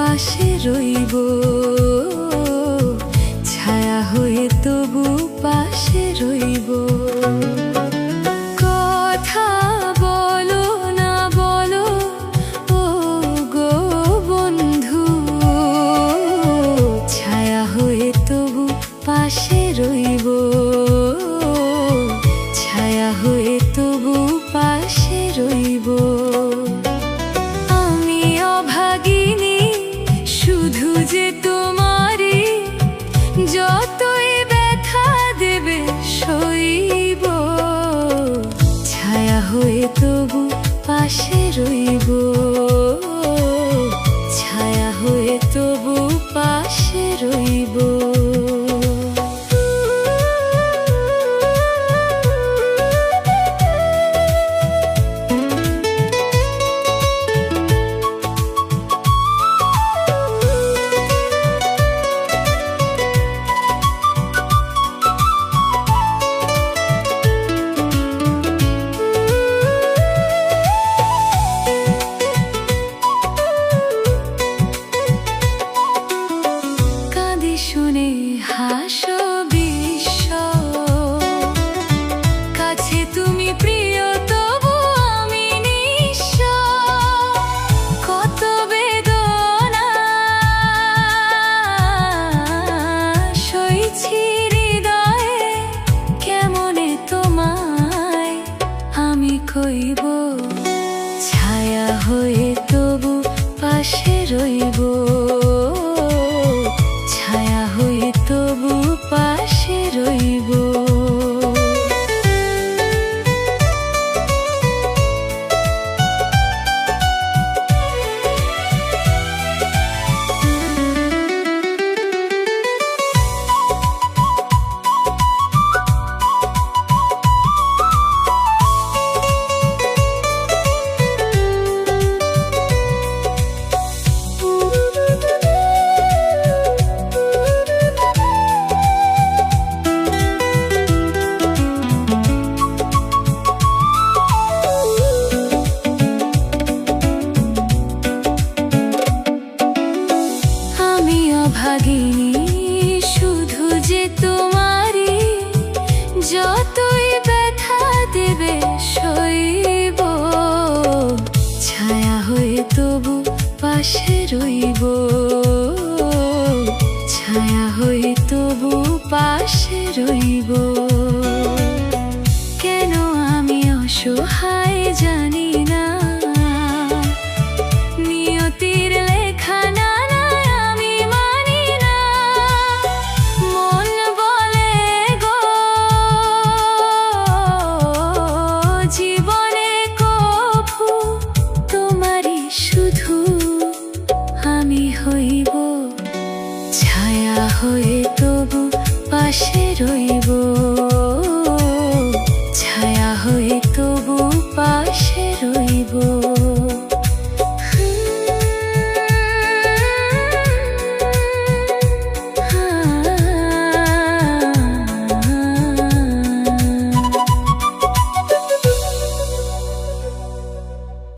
পাশে রইব, ছায়া হয়ে তবু পাশে রইব। কথা বলো না বলো ও গো বন্ধু, ছায়া হয়ে তবু পাশে রইব, ছায়া হয়ে তবু পাশে রইব। আমি অভাগিনী শুধু যে তোমারই, যতই ব্যথা দেবে সইব, ছায়া হয়ে তবু পাশে রইব, ছায়া হয়ে তবু পাশে রইব। শুনে হাসো বিশ্ব, কাছে তুমি প্রিয় তবু আমি নিঃস্ব। কত বেদনা সইছি হৃদয়ে, কেমনে তোমায় আমি কইব, ছায়া হয়ে তবু পাশে রইব, ছায়া হয়ে তবু পাশে রইব। ভাগিনী শুধু যে তোমারই, যতই ব্যথা দেবে সইব, ছায়া হয়ে তবু পাশে রইব, ছায়া হয়ে তবু পাশে রইব। কেন আমি অসহায় জানি না, নিয়তির লেখা না জীবনে কভু তোমারই শুধু আমি হইব, ছায়া হয়ে তবু পাশে রইব।